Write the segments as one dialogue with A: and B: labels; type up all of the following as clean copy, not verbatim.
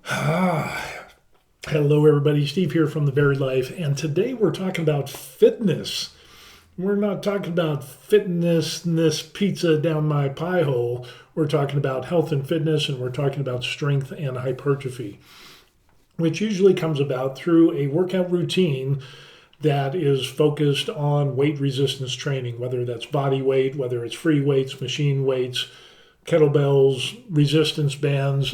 A: Hello, everybody. Steve here from The Varied Life, and today we're talking about fitness. We're not talking about fitness, this pizza down my pie hole. We're talking about health and fitness, and we're talking about strength and hypertrophy, which usually comes about through a workout routine that is focused on weight resistance training, whether that's body weight, whether it's free weights, machine weights, kettlebells, resistance bands,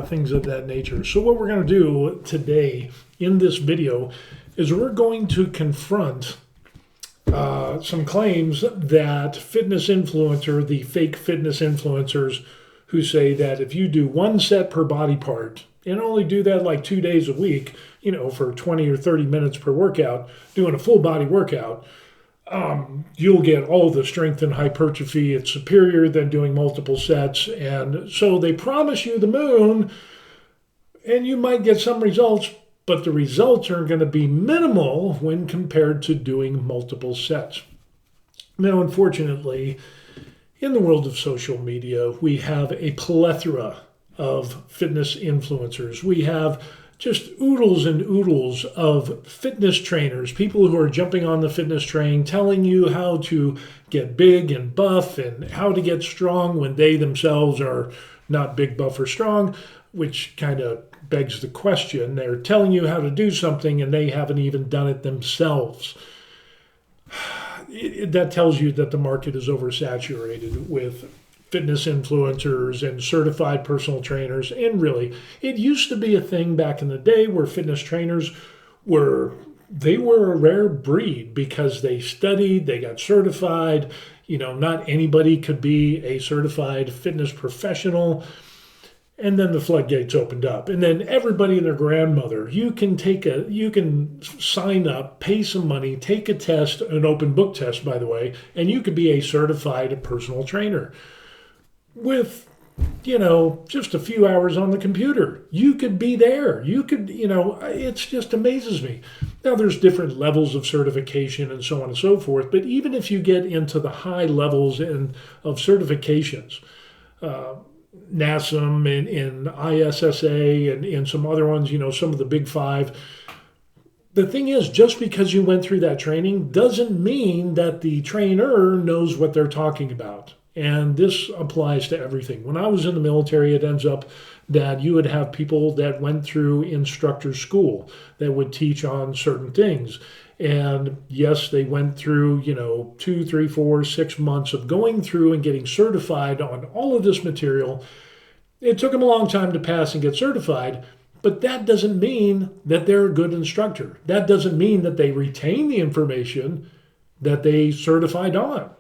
A: things of that nature. So, what we're going to do today in this video is we're going to confront some claims that the fake fitness influencers who say that if you do one set per body part and only do that like 2 days a week, for 20 or 30 minutes per workout, doing a full body workout, you'll get all the strength and hypertrophy. It's superior than doing multiple sets. And so they promise you the moon, and you might get some results, but the results are going to be minimal when compared to doing multiple sets. Now, unfortunately, in the world of social media, we have a plethora of fitness influencers. We have just oodles and oodles of fitness trainers, people who are jumping on the fitness train, telling you how to get big and buff and how to get strong when they themselves are not big, buff, or strong, which kind of begs the question. They're telling you how to do something and they haven't even done it themselves. That tells you that the market is oversaturated with fitness influencers and certified personal trainers. And really, it used to be a thing back in the day where fitness trainers were a rare breed because they studied, they got certified. Not anybody could be a certified fitness professional. And then the floodgates opened up. And then everybody and their grandmother, you can sign up, pay some money, take a test, an open book test, by the way, and you could be a certified personal trainer with just a few hours on the computer. You could be there. It just amazes me. Now, there's different levels of certification and so on and so forth, but even if you get into the high levels of certifications, NASM and ISSA and some other ones, some of the big five, the thing is, just because you went through that training doesn't mean that the trainer knows what they're talking about. And this applies to everything. When I was in the military, it ends up that you would have people that went through instructor school that would teach on certain things. And yes, they went through, 2, 3, 4, 6 months of going through and getting certified on all of this material. It took them a long time to pass and get certified, but that doesn't mean that they're a good instructor. That doesn't mean that they retain the information that they certified on.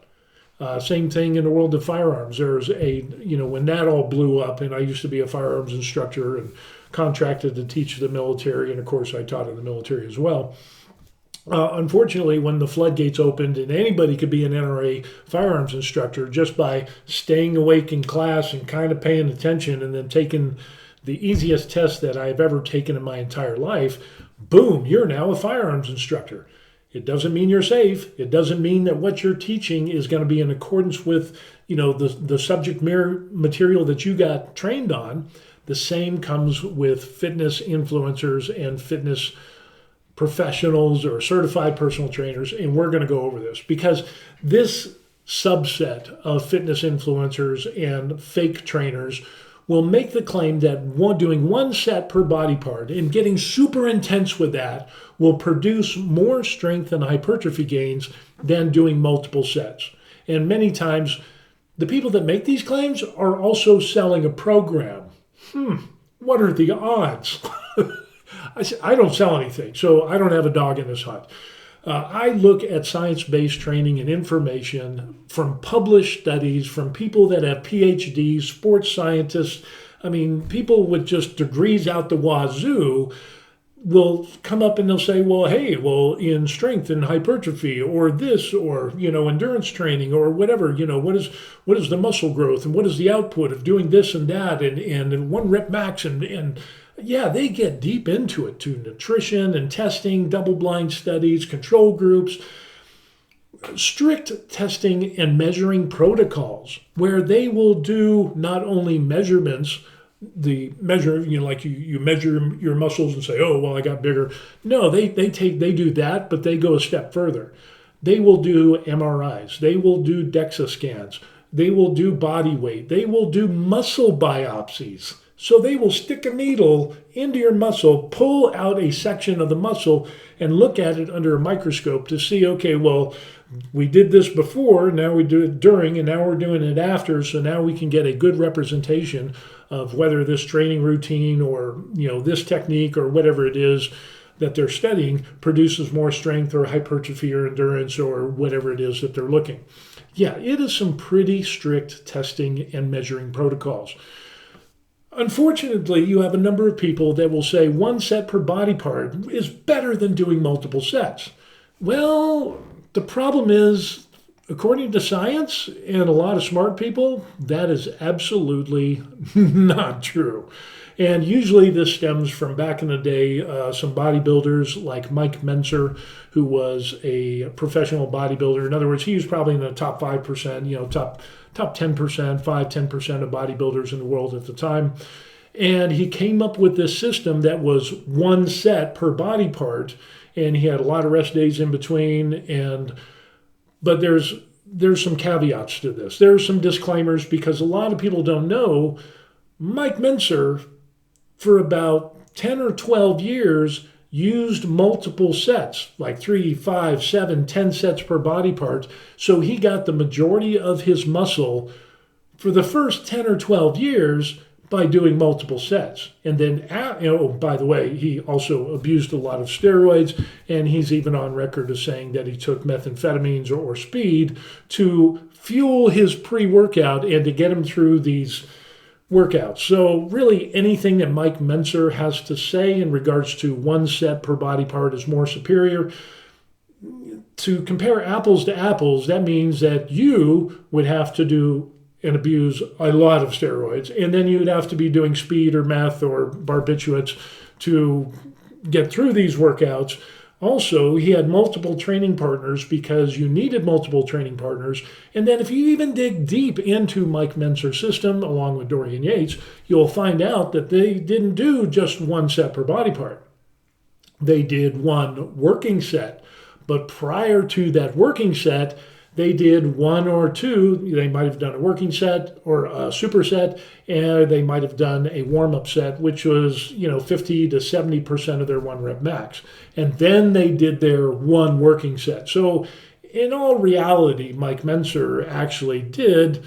A: Same thing in the world of firearms. There's when that all blew up, and I used to be a firearms instructor and contracted to teach the military, and of course I taught in the military as well. Unfortunately, when the floodgates opened and anybody could be an NRA firearms instructor just by staying awake in class and kind of paying attention and then taking the easiest test that I've ever taken in my entire life, boom, you're now a firearms instructor. It doesn't mean you're safe. It doesn't mean that what you're teaching is going to be in accordance with, the subject material that you got trained on. The same comes with fitness influencers and fitness professionals or certified personal trainers. And we're going to go over this because this subset of fitness influencers and fake trainers will make the claim that doing one set per body part and getting super intense with that will produce more strength and hypertrophy gains than doing multiple sets. And many times, the people that make these claims are also selling a program. What are the odds? I don't sell anything, so I don't have a dog in this hunt. I look at science-based training and information from published studies, from people that have PhDs, sports scientists. I mean, people with just degrees out the wazoo will come up and they'll say, well, hey, in strength and hypertrophy or this or, endurance training or whatever, what is the muscle growth and what is the output of doing this and that and one rep max and yeah, they get deep into it, to nutrition and testing, double-blind studies, control groups, strict testing and measuring protocols where they will do not only measurements the measure, like you measure your muscles and say, oh, well, I got bigger. No, they do that, but they go a step further. They will do MRIs. They will do DEXA scans. They will do body weight. They will do muscle biopsies. So they will stick a needle into your muscle, pull out a section of the muscle, and look at it under a microscope to see, okay, well, we did this before, now we do it during, and now we're doing it after. So now we can get a good representation of whether this training routine or this technique or whatever it is that they're studying produces more strength or hypertrophy or endurance or whatever it is that they're looking. Yeah, it is some pretty strict testing and measuring protocols. Unfortunately, you have a number of people that will say one set per body part is better than doing multiple sets. Well, the problem is, according to science and a lot of smart people, that is absolutely not true. And usually this stems from back in the day, some bodybuilders like Mike Mentzer, who was a professional bodybuilder. In other words, he was probably in the top 5%, top 10%, 5-10% of bodybuilders in the world at the time. And he came up with this system that was one set per body part, and he had a lot of rest days in between. But there's some caveats to this. There are some disclaimers because a lot of people don't know Mike Mentzer, for about 10 or 12 years, used multiple sets, like 3, 5, 7, 10 sets per body part. So he got the majority of his muscle for the first 10 or 12 years by doing multiple sets. And then, by the way, he also abused a lot of steroids, and he's even on record as saying that he took methamphetamines or speed to fuel his pre-workout and to get him through these workouts. So really anything that Mike Mentzer has to say in regards to one set per body part is more superior. To compare apples to apples, that means that you would have to do and abuse a lot of steroids, and then you'd have to be doing speed or meth or barbiturates to get through these workouts. Also, he had multiple training partners because you needed multiple training partners. And then if you even dig deep into Mike Mentzer's system, along with Dorian Yates, you'll find out that they didn't do just one set per body part. They did one working set. But prior to that working set, they did one or two. They might have done a working set or a superset, and they might have done a warm-up set, which was 50 to 70% of their one rep max. And then they did their one working set. So in all reality, Mike Mentzer actually did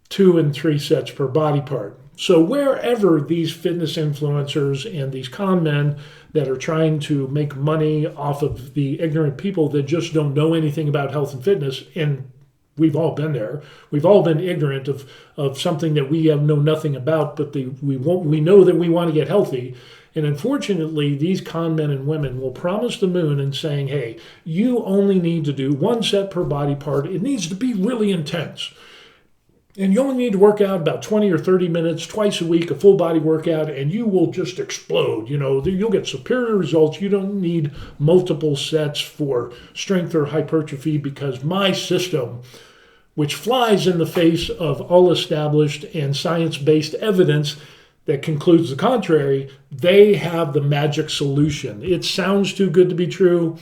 A: 2 and 3 sets per body part. So wherever these fitness influencers and these con men that are trying to make money off of the ignorant people that just don't know anything about health and fitness, and we've all been there. We've all been ignorant of something that we know nothing about, but we know that we want to get healthy. And unfortunately, these con men and women will promise the moon and saying, hey, you only need to do one set per body part. It needs to be really intense. And you only need to work out about 20 or 30 minutes twice a week, a full body workout, and you will just explode. You'll get superior results. You don't need multiple sets for strength or hypertrophy because my system, which flies in the face of all established and science-based evidence that concludes the contrary, they have the magic solution. It sounds too good to be true,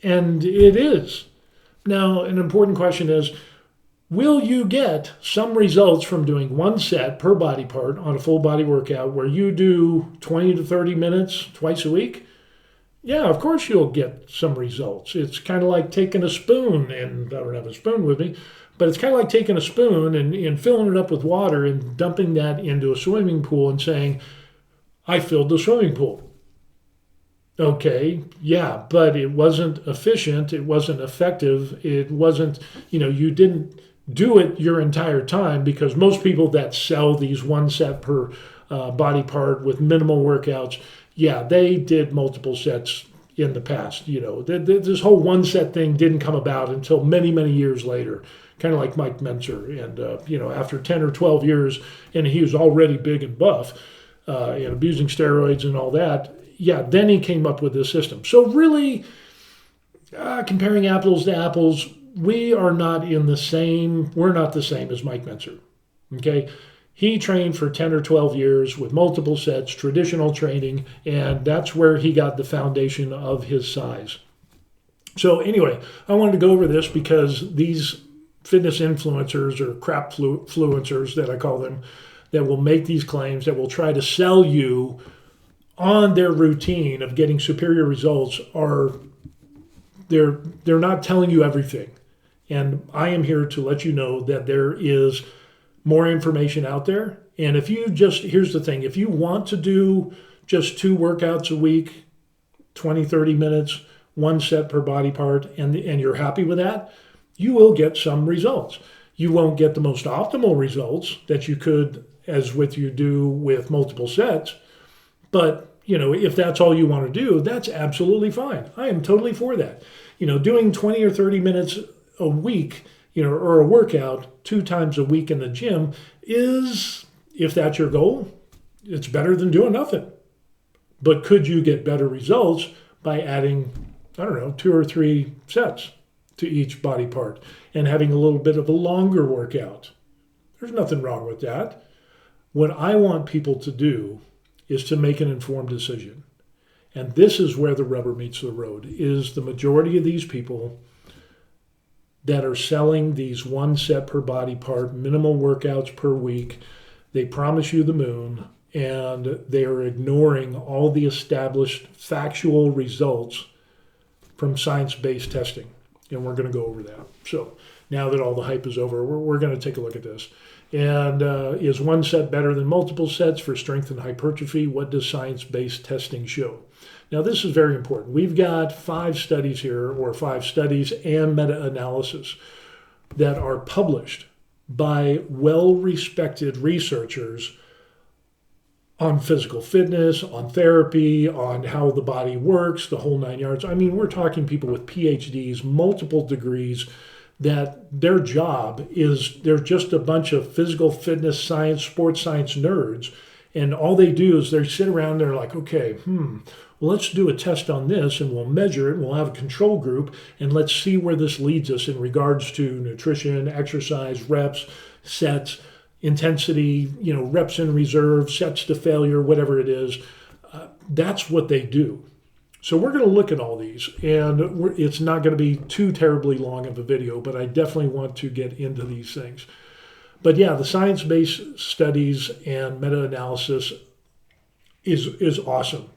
A: and it is. Now, an important question is, will you get some results from doing one set per body part on a full body workout where you do 20 to 30 minutes twice a week? Yeah, of course you'll get some results. It's kind of like taking a spoon, and I don't have a spoon with me, but it's kind of like taking a spoon and filling it up with water and dumping that into a swimming pool and saying, I filled the swimming pool. Okay, yeah, but it wasn't efficient. It wasn't effective. It wasn't, you didn't do it your entire time, because most people that sell these one set per body part with minimal workouts, yeah, they did multiple sets in the past. This whole one set thing didn't come about until many, many years later, kind of like Mike Mentzer. And, after 10 or 12 years, and he was already big and buff and abusing steroids and all that, yeah, then he came up with this system. So really, comparing apples to apples, we're not the same as Mike Mentzer, okay? He trained for 10 or 12 years with multiple sets, traditional training, and that's where he got the foundation of his size. So anyway, I wanted to go over this because these fitness influencers, or crap fluencers that I call them, that will make these claims, that will try to sell you on their routine of getting superior results, they're not telling you everything. And I am here to let you know that there is more information out there. And here's the thing, if you want to do just 2 workouts a week, 20, 30 minutes, 1 set per body part, and you're happy with that, you will get some results. You won't get the most optimal results that you could, as you do with multiple sets. But, if that's all you want to do, that's absolutely fine. I am totally for that. Doing 20 or 30 minutes a week, or a workout 2 times a week in the gym is, if that's your goal, it's better than doing nothing. But could you get better results by adding, 2 or 3 sets to each body part and having a little bit of a longer workout? There's nothing wrong with that. What I want people to do is to make an informed decision. And this is where the rubber meets the road, is the majority of these people that are selling these 1 set per body part, minimal workouts per week. They promise you the moon, and they are ignoring all the established factual results from science-based testing. And we're going to go over that. So now that all the hype is over, we're going to take a look at this. And is 1 set better than multiple sets for strength and hypertrophy? What does science-based testing show? Now, this is very important. We've got 5 studies here, or 5 studies and meta-analysis that are published by well-respected researchers on physical fitness, on therapy, on how the body works, the whole 9 yards. I mean, we're talking people with PhDs, multiple degrees, that their job is, they're just a bunch of physical fitness science, sports science nerds. And all they do is they sit around, they're like, okay, well, let's do a test on this, and we'll measure it, and we'll have a control group, and let's see where this leads us in regards to nutrition, exercise, reps, sets, intensity, reps in reserve, sets to failure, whatever it is. That's what they do. So we're going to look at all these, and it's not going to be too terribly long of a video, but I definitely want to get into these things. But yeah, the science-based studies and meta-analysis is awesome.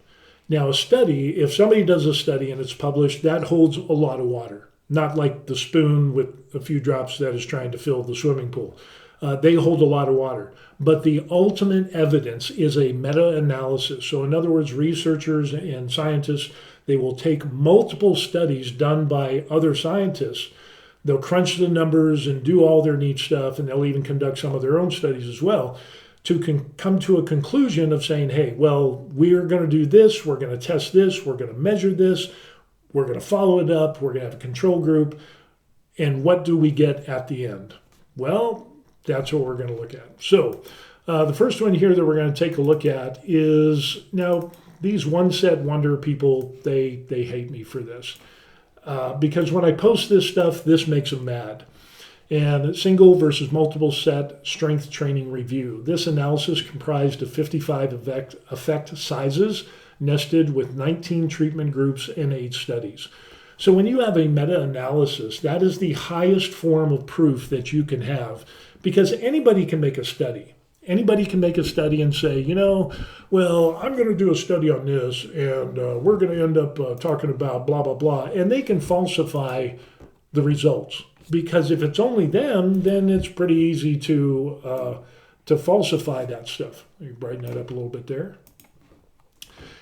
A: Now, a study, if somebody does a study and it's published, that holds a lot of water. Not like the spoon with a few drops that is trying to fill the swimming pool. They hold a lot of water. But the ultimate evidence is a meta-analysis. So in other words, researchers and scientists, they will take multiple studies done by other scientists. They'll crunch the numbers and do all their neat stuff, and they'll even conduct some of their own studies as well, to come to a conclusion of saying, hey, well, we're going to do this, we're going to test this, we're going to measure this, we're going to follow it up, we're going to have a control group, and what do we get at the end? Well, that's what we're going to look at. So the first one here that we're going to take a look at is, now these 1 set wonder people, they hate me for this. Because when I post this stuff, this makes them mad. And single versus multiple set strength training review. This analysis comprised of 55 effect sizes nested with 19 treatment groups and 8 studies. So when you have a meta-analysis, that is the highest form of proof that you can have, because anybody can make a study. Anybody can make a study and say, well, I'm going to do a study on this, and we're going to end up talking about blah, blah, blah. And they can falsify the results, because if it's only them, then it's pretty easy to falsify that stuff. Let me brighten that up a little bit there.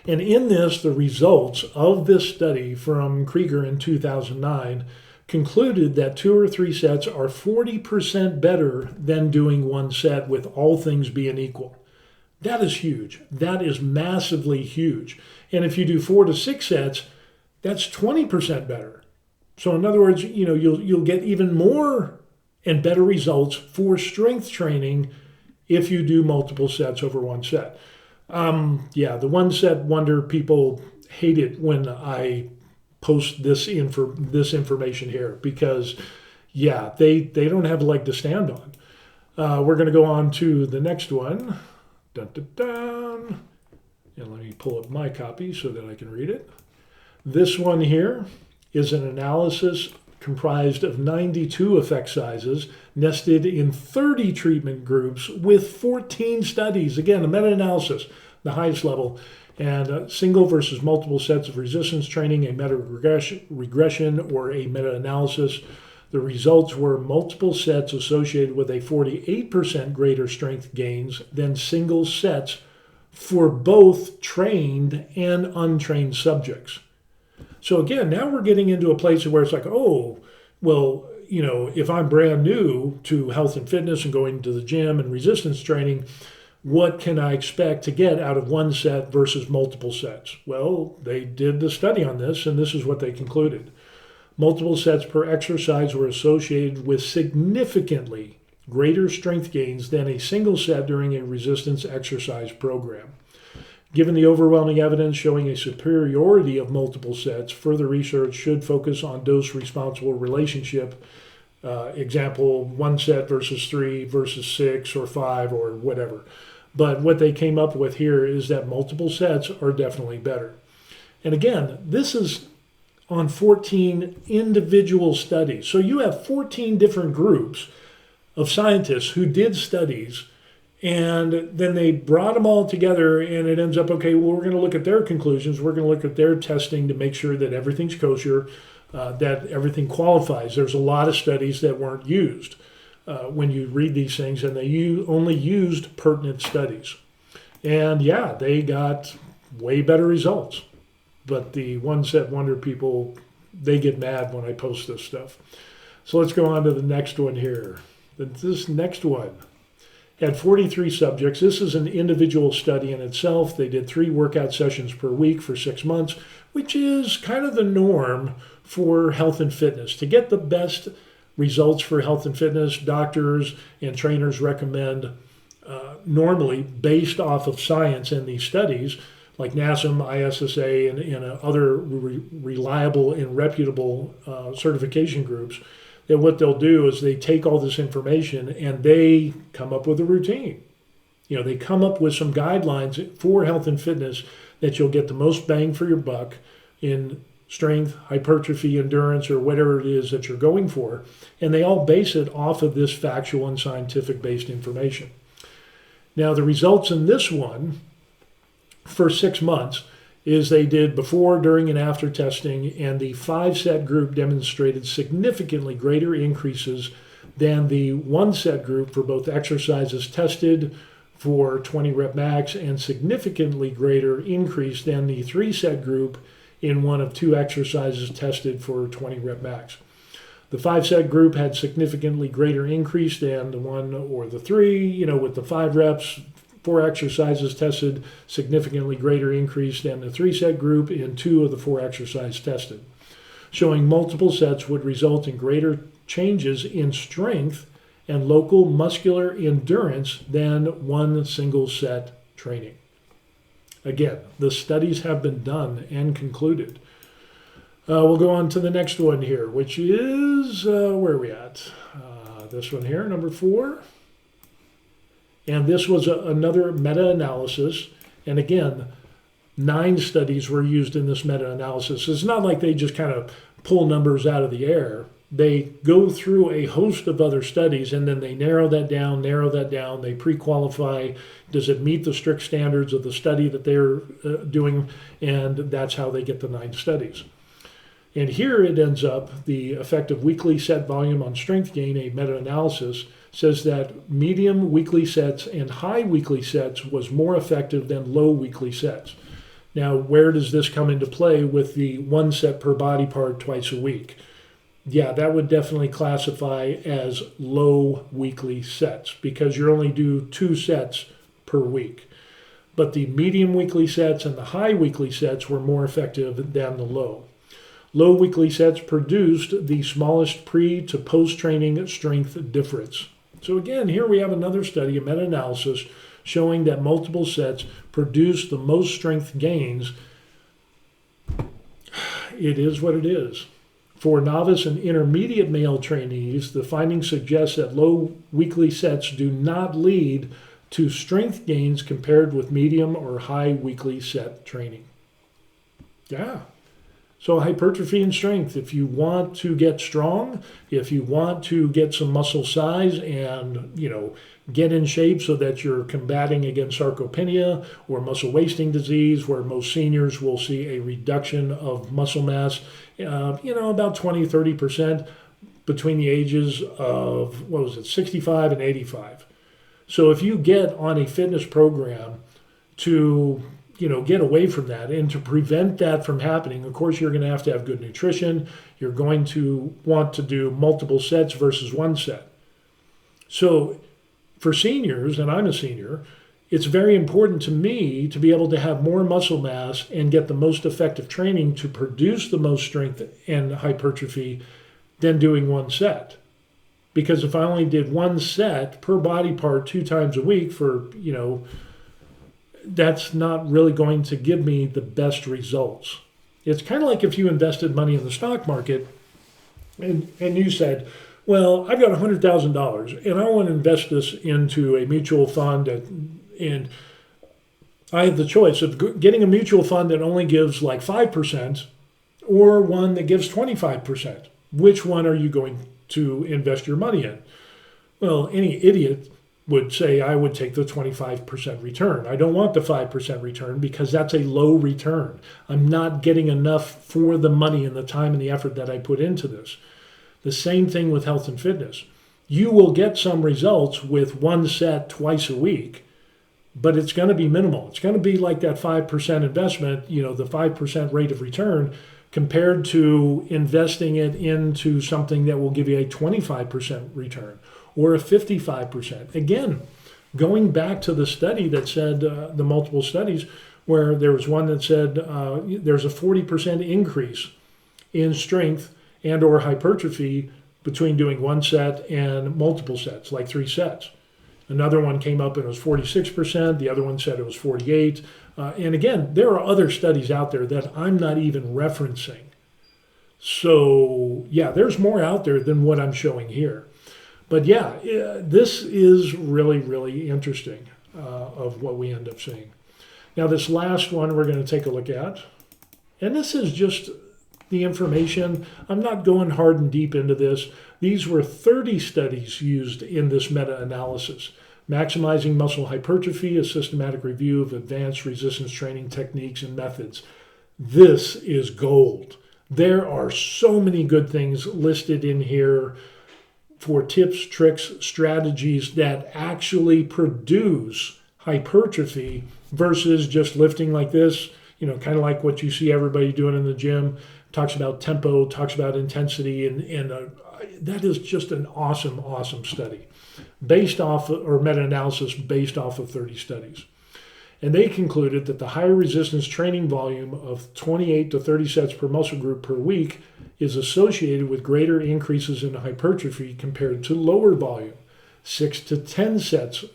A: And in this, the results of this study from Krieger in 2009 concluded that 2 or 3 sets are 40% better than doing 1 set, with all things being equal. That is huge. That is massively huge. And if you do 4 to 6 sets, that's 20% better. So in other words, you'll get even more and better results for strength training if you do multiple sets over 1 set. The 1 set wonder people hate it when I post this information here, because they don't have a leg to stand on. We're going to go on to the next one. Dun, dun, dun. And let me pull up my copy so that I can read it. This one here is an analysis comprised of 92 effect sizes nested in 30 treatment groups with 14 studies. Again, a meta-analysis, the highest level, and single versus multiple sets of resistance training, a meta-regression or a meta-analysis. The results were multiple sets associated with a 48% greater strength gains than single sets for both trained and untrained subjects. So again, now we're getting into a place where it's like, oh, well, if I'm brand new to health and fitness and going to the gym and resistance training, what can I expect to get out of one set versus multiple sets? Well, they did the study on this, and this is what they concluded. Multiple sets per exercise were associated with significantly greater strength gains than a single set during a resistance exercise program. Given the overwhelming evidence showing a superiority of multiple sets, further research should focus on dose-responsible relationship. Example, 1 set versus 3 versus 6 or 5 or whatever. But what they came up with here is that multiple sets are definitely better. And again, this is on 14 individual studies. So you have 14 different groups of scientists who did studies, and then they brought them all together, and it ends up, okay, well, we're going to look at their conclusions. We're going to look at their testing to make sure that everything's kosher, that everything qualifies. There's a lot of studies that weren't used when you read these things, and they only used pertinent studies. And yeah, they got way better results. But the one set wonder people, they get mad when I post this stuff. So let's go on to the next one here. This next one had 43 subjects. This is an individual study in itself. They did 3 workout sessions per week for 6 months, which is kind of the norm for health and fitness. To get the best results for health and fitness, doctors and trainers recommend normally based off of science in these studies, like NASM, ISSA, and other reliable and reputable certification groups, that what they'll do is they take all this information and they come up with a routine. They come up with some guidelines for health and fitness that you'll get the most bang for your buck in strength, hypertrophy, endurance, or whatever it is that you're going for. And they all base it off of this factual and scientific-based information. Now, the results in this one for 6 months is they did before, during, and after testing, and the 5-set group demonstrated significantly greater increases than the 1-set group for both exercises tested for 20 rep max, and significantly greater increase than the 3-set group in one of 2 exercises tested for 20 rep max. The 5-set group had significantly greater increase than the 1 or the 3, with the 5 reps, 4 exercises tested, significantly greater increase than the 3-set group in 2 of the 4 exercises tested. Showing multiple sets would result in greater changes in strength and local muscular endurance than one single set training. Again, the studies have been done and concluded. We'll go on to the next one here, which is, where are we at? This one here, number 4. And this was another meta-analysis. And again, 9 studies were used in this meta-analysis. It's not like they just kind of pull numbers out of the air. They go through a host of other studies, and then they narrow that down. They pre-qualify. Does it meet the strict standards of the study that they're doing? And that's how they get the 9 studies. And here it ends up, the effect of weekly set volume on strength gain, a meta-analysis, says that medium weekly sets and high weekly sets was more effective than low weekly sets. Now, where does this come into play with the 1 set per body part twice a week? Yeah, that would definitely classify as low weekly sets because you only do 2 sets per week. But the medium weekly sets and the high weekly sets were more effective than the low. Low weekly sets produced the smallest pre to post-training strength difference. So again, here we have another study, a meta-analysis, showing that multiple sets produce the most strength gains. It is what it is. For novice and intermediate male trainees, the findings suggest that low weekly sets do not lead to strength gains compared with medium or high weekly set training. Yeah. So hypertrophy and strength, if you want to get strong, if you want to get some muscle size and, get in shape so that you're combating against sarcopenia or muscle wasting disease, where most seniors will see a reduction of muscle mass, about 20-30% between the ages of, 65 and 85. So if you get on a fitness program to get away from that and to prevent that from happening, of course, you're going to have good nutrition. You're going to want to do multiple sets versus one set. So for seniors, and I'm a senior, it's very important to me to be able to have more muscle mass and get the most effective training to produce the most strength and hypertrophy than doing one set. Because if I only did one set per body part 2 times a week for, that's not really going to give me the best results. It's kind of like if you invested money in the stock market and you said, well, I've got $100,000 and I want to invest this into a mutual fund and I have the choice of getting a mutual fund that only gives like 5% or one that gives 25%. Which one are you going to invest your money in? Well, any idiot would say I would take the 25% return. I don't want the 5% return because that's a low return. I'm not getting enough for the money and the time and the effort that I put into this. The same thing with health and fitness. You will get some results with one set twice a week, but it's going to be minimal. It's going to be like that 5% investment, the 5% rate of return compared to investing it into something that will give you a 25% return or a 55%. Again, going back to the study that said, the multiple studies, where there was one that said there's a 40% increase in strength and or hypertrophy between doing one set and multiple sets, like 3 sets. Another one came up and it was 46%. The other one said it was 48%. And again, there are other studies out there that I'm not even referencing. So yeah, there's more out there than what I'm showing here. But yeah, this is really, really interesting of what we end up seeing. Now, this last one we're going to take a look at, and this is just the information. I'm not going hard and deep into this. These were 30 studies used in this meta-analysis. Maximizing muscle hypertrophy, a systematic review of advanced resistance training techniques and methods. This is gold. There are so many good things listed in here for tips, tricks, strategies that actually produce hypertrophy versus just lifting like this, kind of like what you see everybody doing in the gym. Talks about tempo, talks about intensity, and that is just an awesome, awesome study based off, or meta-analysis based off of 30 studies. And they concluded that the higher resistance training volume of 28 to 30 sets per muscle group per week is associated with greater increases in hypertrophy compared to lower volume, 6 to 10 sets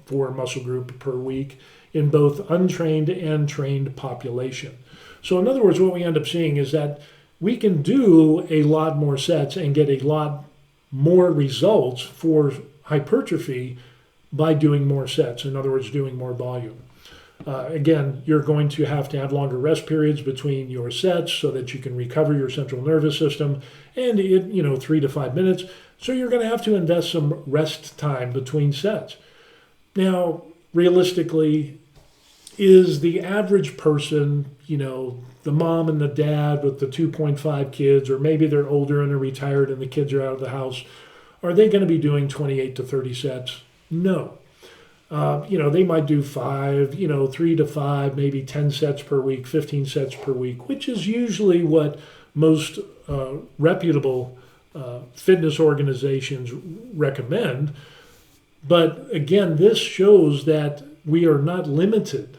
A: for muscle group per week in both untrained and trained population. So in other words, what we end up seeing is that we can do a lot more sets and get a lot more results for hypertrophy by doing more sets. In other words, doing more volume. Again, you're going to have longer rest periods between your sets so that you can recover your central nervous system, and 3 to 5 minutes. So you're going to have to invest some rest time between sets. Now, realistically, is the average person, the mom and the dad with the 2.5 kids, or maybe they're older and they're retired and the kids are out of the house, are they going to be doing 28 to 30 sets? No. They might do 5, 3 to 5, maybe 10 sets per week, 15 sets per week, which is usually what most reputable fitness organizations recommend. But again, this shows that we are not limited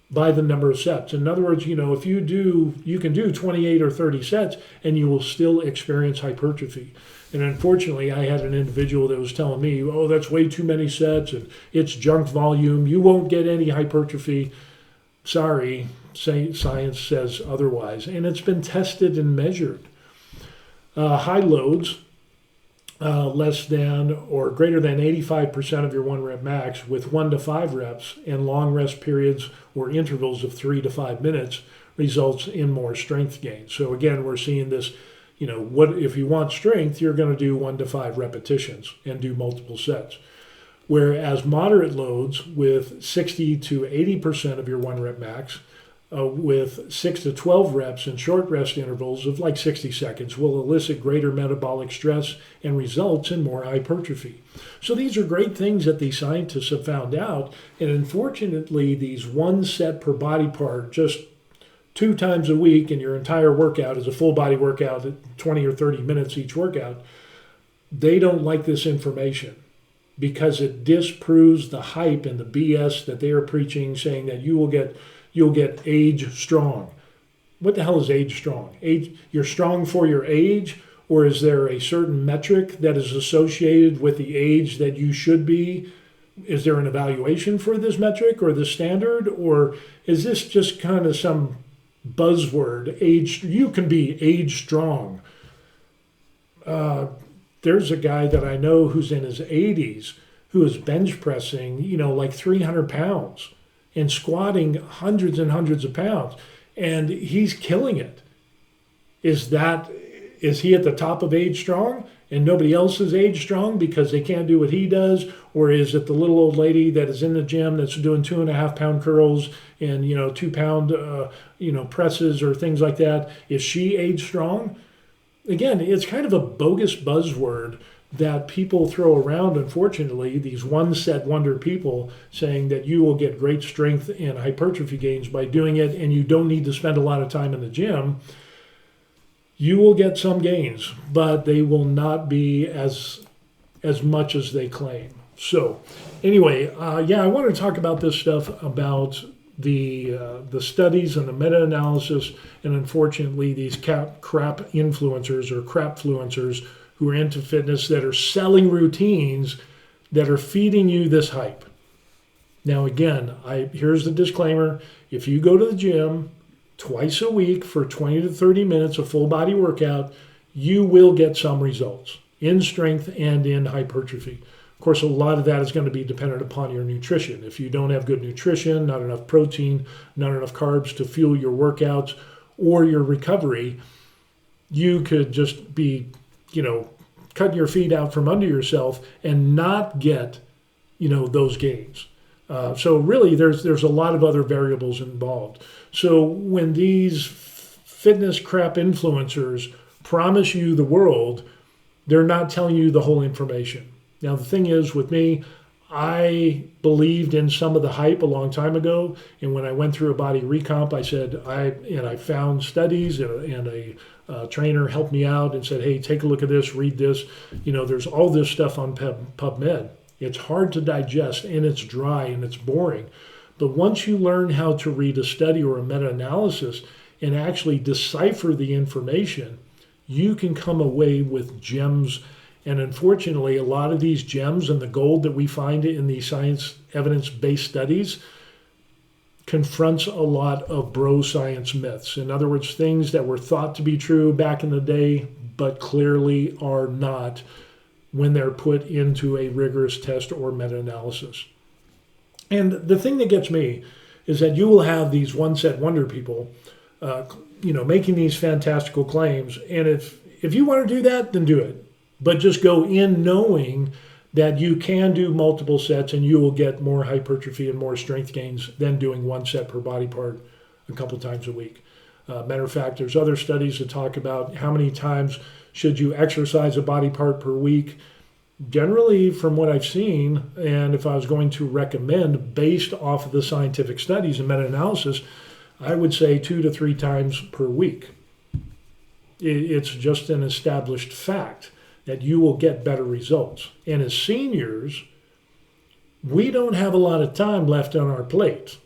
A: by the number of sets. In other words, if you can do 28 or 30 sets and you will still experience hypertrophy. And unfortunately, I had an individual that was telling me, oh, that's way too many sets and it's junk volume. You won't get any hypertrophy. Sorry, science says otherwise. And it's been tested and measured. High loads, less than or greater than 85% of your 1 rep max with 1 to 5 reps, and long rest periods or intervals of 3 to 5 minutes results in more strength gain. So again, we're seeing this, what if you want strength, you're going to do 1 to 5 repetitions and do multiple sets. Whereas moderate loads with 60 to 80% of your 1 rep max, with 6 to 12 reps and short rest intervals of like 60 seconds will elicit greater metabolic stress and results in more hypertrophy. So these are great things that these scientists have found out. And unfortunately, these 1 set per body part, just 2 times a week, and your entire workout is a full body workout at 20 or 30 minutes each workout, they don't like this information because it disproves the hype and the BS that they are preaching, saying that you'll get age strong. What the hell is age strong? You're strong for your age, or is there a certain metric that is associated with the age that you should be? Is there an evaluation for this metric or the standard, or is this just kind of some buzzword? You can be age strong. There's a guy that I know who's in his 80s who is bench pressing, like 300 pounds and squatting hundreds and hundreds of pounds, and he's killing it. Is he at the top of age strong and nobody else is age strong because they can't do what he does? Or is it the little old lady that is in the gym that's doing 2.5 pound curls and 2 pound presses or things like that? Is she age strong? Again, it's kind of a bogus buzzword that people throw around, unfortunately, these 1 set wonder people saying that you will get great strength and hypertrophy gains by doing it and you don't need to spend a lot of time in the gym. You will get some gains, but they will not be as much as they claim. So anyway, I want to talk about this stuff about the studies and the meta-analysis, and unfortunately these crap influencers or crapfluencers who are into fitness that are selling routines that are feeding you this hype. Now again, here's the disclaimer. If you go to the gym twice a week for 20 to 30 minutes of full body workout, you will get some results in strength and in hypertrophy. Of course, a lot of that is going to be dependent upon your nutrition. If you don't have good nutrition, not enough protein, not enough carbs to fuel your workouts or your recovery, you could just be, cutting your feet out from under yourself and not get, those gains. So really, there's a lot of other variables involved. So when these fitness crap influencers promise you the world, they're not telling you the whole information. Now, the thing is with me, I believed in some of the hype a long time ago. And when I went through a body recomp, I said, I found studies and a trainer helped me out and said, hey, take a look at this, read this. There's all this stuff on PubMed. It's hard to digest and it's dry and it's boring. But once you learn how to read a study or a meta-analysis and actually decipher the information, you can come away with gems. And unfortunately, a lot of these gems and the gold that we find in these science evidence-based studies confronts a lot of bro science myths. In other words, things that were thought to be true back in the day, but clearly are not when they're put into a rigorous test or meta-analysis. And the thing that gets me is that you will have these 1 set wonder people, making these fantastical claims. And if you want to do that, then do it. But just go in knowing that you can do multiple sets and you will get more hypertrophy and more strength gains than doing 1 set per body part a couple times a week. Matter of fact, there's other studies that talk about how many times should you exercise a body part per week. Generally, from what I've seen, and if I was going to recommend based off of the scientific studies and meta-analysis, I would say 2 to 3 times per week. It's just an established fact that you will get better results. And as seniors, we don't have a lot of time left on our plate.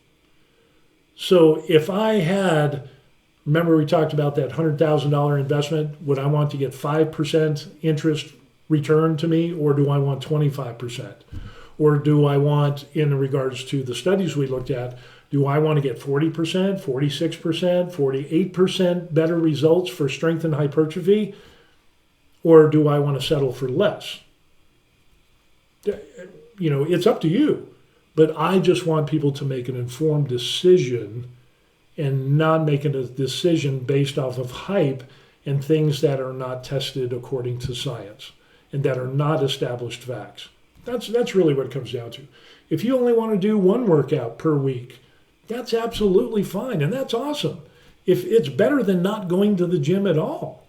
A: So if I had, remember we talked about that $100,000 investment, would I want to get 5% interest return to me, or do I want 25%? Or do I want, in regards to the studies we looked at, do I want to get 40%, 46%, 48% better results for strength and hypertrophy? or do I want to settle for less? It's up to you. But I just want people to make an informed decision and not making a decision based off of hype and things that are not tested according to science and that are not established facts. That's really what it comes down to. If you only want to do one workout per week, that's absolutely fine, and that's awesome. If it's better than not going to the gym at all,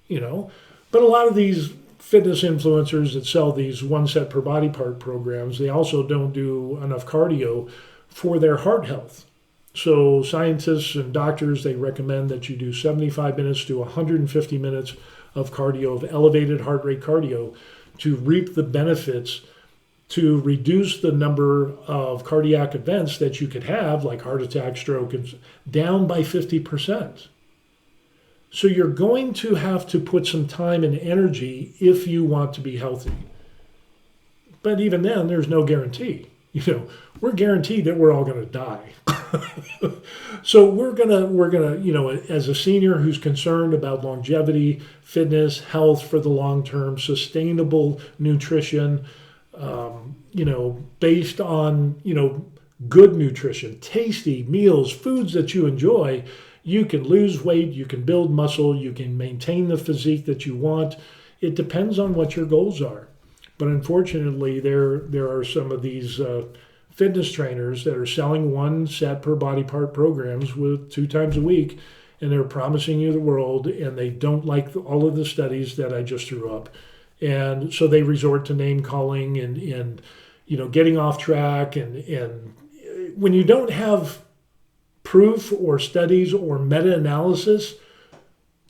A: But a lot of these fitness influencers that sell these one set per body part programs, they also don't do enough cardio for their heart health. So scientists and doctors, they recommend that you do 75 minutes to 150 minutes of cardio, of elevated heart rate cardio, to reap the benefits, to reduce the number of cardiac events that you could have, like heart attack, stroke, down by 50%. So you're going to have to put some time and energy if you want to be healthy. But even then, there's no guarantee. We're guaranteed that we're all going to die. So we're gonna, as a senior who's concerned about longevity, fitness, health for the long term, sustainable nutrition, based on, good nutrition, tasty meals, foods that you enjoy, you can lose weight, you can build muscle, you can maintain the physique that you want. It depends on what your goals are. But unfortunately, there are some of these fitness trainers that are selling one set per body part programs with 2 times a week, and they're promising you the world, and they don't like all of the studies that I just threw up. And so they resort to name calling and getting off track. And when you don't have proof or studies or meta-analysis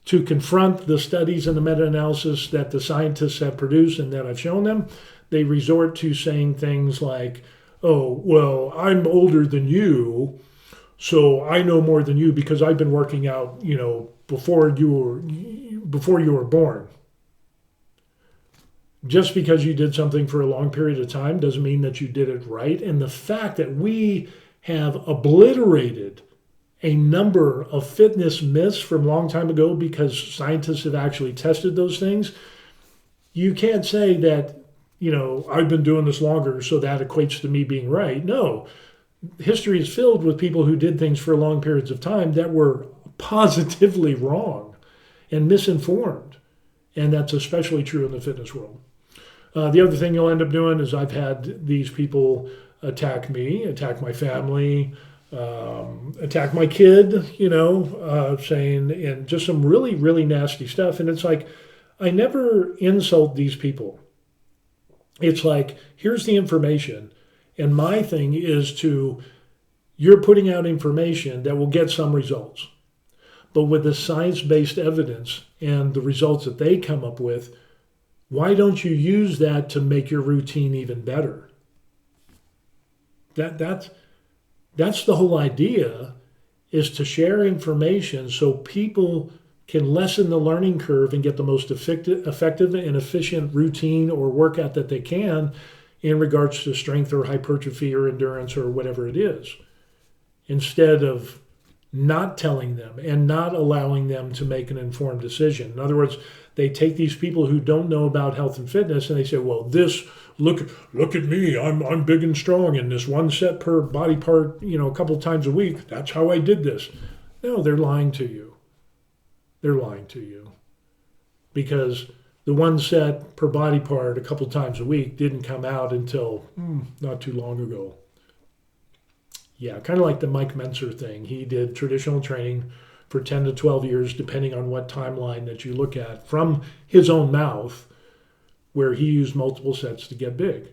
A: to confront the studies and the meta-analysis that the scientists have produced and that I've shown them, they resort to saying things like, oh, well, I'm older than you, so I know more than you because I've been working out, before you were born. Just because you did something for a long period of time doesn't mean that you did it right. And the fact that we have obliterated a number of fitness myths from a long time ago because scientists have actually tested those things, you can't say that, I've been doing this longer, so that equates to me being right. No, history is filled with people who did things for long periods of time that were positively wrong and misinformed. And that's especially true in the fitness world. The other thing you'll end up doing is I've had these people attack me, attack my family, attack my kid, saying, and just some really, really nasty stuff. And it's like, I never insult these people. It's like, here's the information. And my thing is you're putting out information that will get some results. But with the science-based evidence and the results that they come up with, why don't you use that to make your routine even better? That's the whole idea, is to share information so people can lessen the learning curve and get the most effective and efficient routine or workout that they can in regards to strength or hypertrophy or endurance or whatever it is, instead of not telling them and not allowing them to make an informed decision. In other words, they take these people who don't know about health and fitness and they say, well, look at me, I'm big and strong, and this one set per body part, a couple times a week, that's how I did this. No, they're lying to you. They're lying to you. Because the one set per body part a couple times a week didn't come out until not too long ago. Yeah, kind of like the Mike Mentzer thing. He did traditional training for 10 to 12 years, depending on what timeline that you look at, from his own mouth, where he used multiple sets to get big.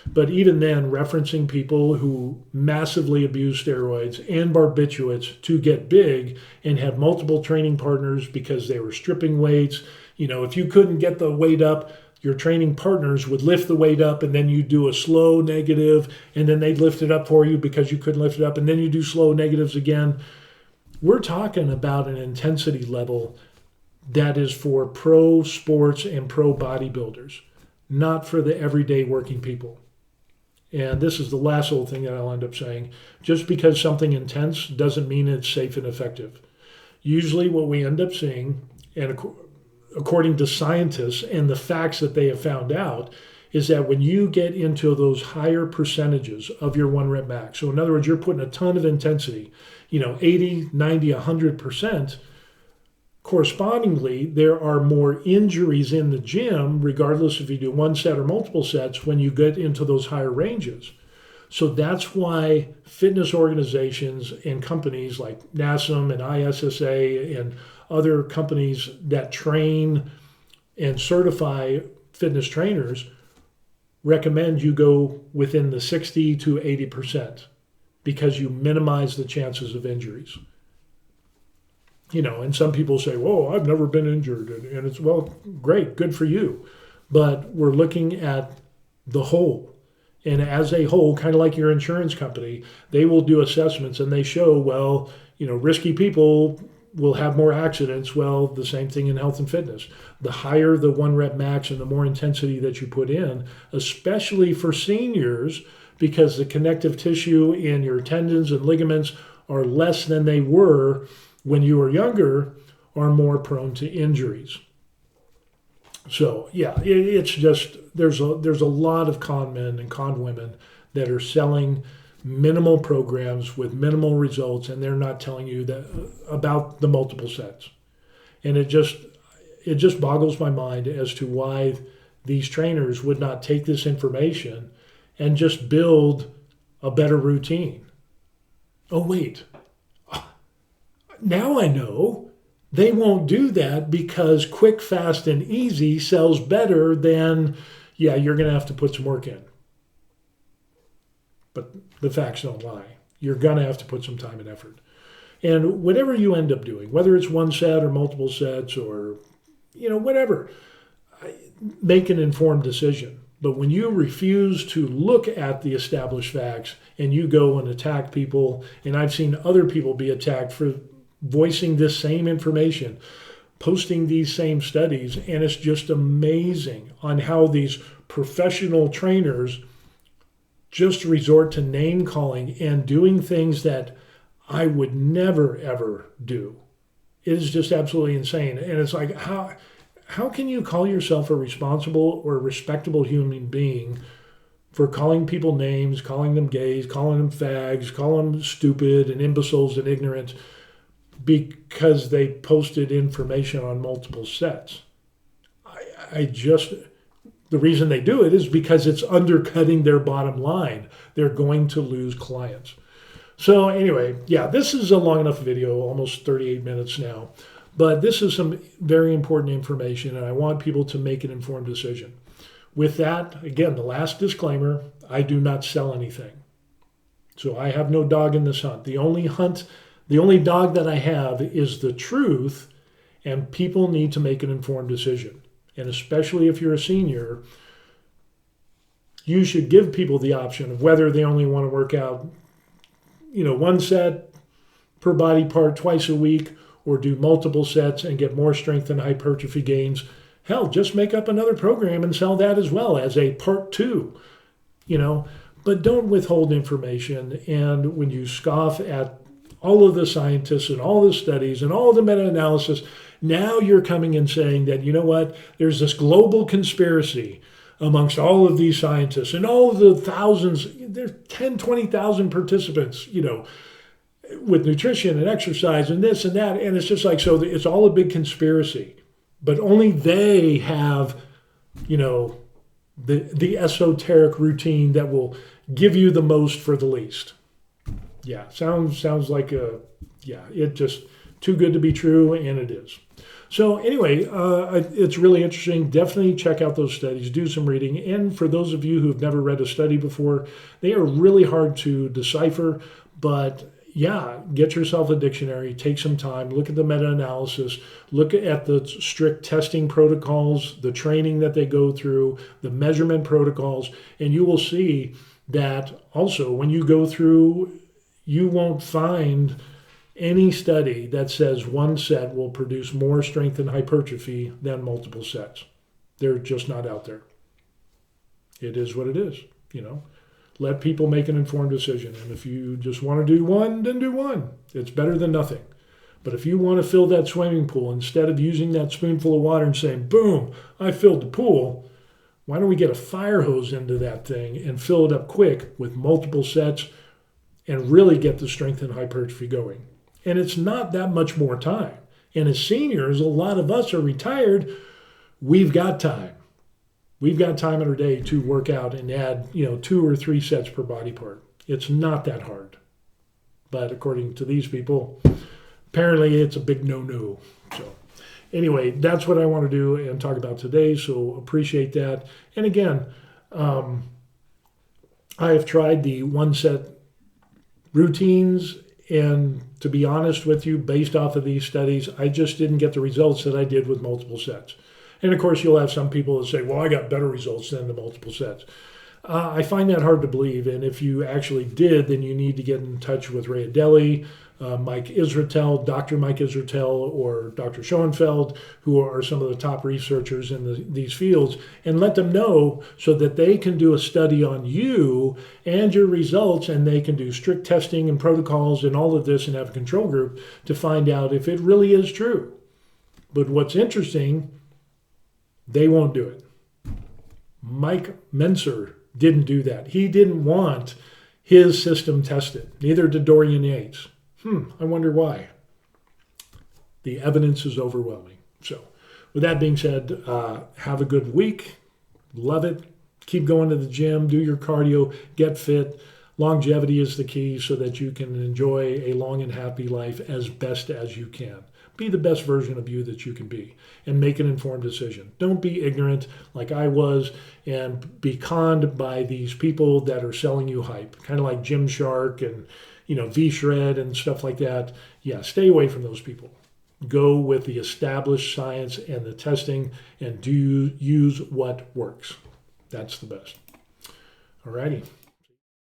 A: But even then, referencing people who massively abuse steroids and barbiturates to get big and have multiple training partners because they were stripping weights. If you couldn't get the weight up, your training partners would lift the weight up, and then you do a slow negative, and then they'd lift it up for you because you couldn't lift it up, and then you do slow negatives again. We're talking about an intensity level that is for pro sports and pro bodybuilders, not for the everyday working people. And this is the last little thing that I'll end up saying. Just because something intense doesn't mean it's safe and effective. Usually what we end up seeing, and according to scientists and the facts that they have found out, is that when you get into those higher percentages of your one rep max, so in other words, you're putting a ton of intensity, 80, 90, 100%, correspondingly, there are more injuries in the gym, regardless if you do one set or multiple sets, when you get into those higher ranges. So that's why fitness organizations and companies like NASM and ISSA and other companies that train and certify fitness trainers recommend you go within the 60 to 80% because you minimize the chances of injuries. And some people say, whoa, I've never been injured. And it's, well, great, good for you. But we're looking at the whole. And as a whole, kind of like your insurance company, they will do assessments and they show, well, risky people will have more accidents. Well, the same thing in health and fitness. The higher the one rep max and the more intensity that you put in, especially for seniors, because the connective tissue in your tendons and ligaments are less than they were when you were younger, are more prone to injuries. So yeah, it's just there's a lot of con men and con women that are selling minimal programs with minimal results, and they're not telling you that about the multiple sets. And it just boggles my mind as to why these trainers would not take this information and just build a better routine. Oh wait, now I know they won't do that because quick, fast, and easy sells better than, you're going to have to put some work in. But the facts don't lie. You're going to have to put some time and effort. And whatever you end up doing, whether it's one set or multiple sets or, whatever, make an informed decision. But when you refuse to look at the established facts and you go and attack people, and I've seen other people be attacked for voicing this same information, posting these same studies, and it's just amazing on how these professional trainers just resort to name calling and doing things that I would never ever do. It is just absolutely insane. And it's like, how can you call yourself a responsible or respectable human being for calling people names, calling them gays, calling them fags, calling them stupid and imbeciles and ignorant because they posted information on multiple sets? The reason they do it is because it's undercutting their bottom line. They're going to lose clients. So anyway, this is a long enough video, almost 38 minutes now. But this is some very important information, and I want people to make an informed decision. With that, again, the last disclaimer, I do not sell anything. So I have no dog in this hunt. The only dog that I have is the truth, and people need to make an informed decision. And especially if you're a senior, you should give people the option of whether they only want to work out, one set per body part twice a week, or do multiple sets and get more strength and hypertrophy gains. Hell, just make up another program and sell that as well as a part 2, But don't withhold information. And when you scoff at all of the scientists and all the studies and all the meta-analysis, now you're coming and saying that, there's this global conspiracy amongst all of these scientists and all of the thousands, there's 10, 20,000 participants, with nutrition and exercise and this and that. And it's just like, so it's all a big conspiracy, but only they have, the esoteric routine that will give you the most for the least. Yeah. Sounds like it just too good to be true. And it is. So anyway, it's really interesting. Definitely check out those studies, do some reading. And for those of you who've never read a study before, they are really hard to decipher, but get yourself a dictionary, take some time, look at the meta-analysis, look at the strict testing protocols, the training that they go through, the measurement protocols, and you will see that also when you go through, you won't find any study that says one set will produce more strength and hypertrophy than multiple sets. They're just not out there. It is what it is, Let people make an informed decision. And if you just want to do one, then do one. It's better than nothing. But if you want to fill that swimming pool, instead of using that spoonful of water and saying, boom, I filled the pool, why don't we get a fire hose into that thing and fill it up quick with multiple sets and really get the strength and hypertrophy going? And it's not that much more time. And as seniors, a lot of us are retired. We've got time. We've got time in our day to work out and add, 2 or 3 sets per body part. It's not that hard. But according to these people, apparently it's a big no-no. So anyway, that's what I want to do and talk about today. So appreciate that. And again, I have tried the 1-set routines, and to be honest with you, based off of these studies, I just didn't get the results that I did with multiple sets. And of course, you'll have some people that say, well, I got better results than the multiple sets. I find that hard to believe. And if you actually did, then you need to get in touch with Ray Adeli, Mike Israetel, Dr. Mike Israetel, or Dr. Schoenfeld, who are some of the top researchers in these fields, and let them know so that they can do a study on you and your results, and they can do strict testing and protocols and all of this and have a control group to find out if it really is true. But what's interesting, they won't do it. Mike Menser didn't do that. He didn't want his system tested. Neither did Dorian Yates. I wonder why. The evidence is overwhelming. So with that being said, have a good week. Love it. Keep going to the gym. Do your cardio. Get fit. Longevity is the key so that you can enjoy a long and happy life as best as you can. Be the best version of you that you can be and make an informed decision. Don't be ignorant like I was and be conned by these people that are selling you hype, kind of like Gymshark and V-Shred and stuff like that. Yeah, stay away from those people. Go with the established science and the testing and use what works. That's the best. All righty.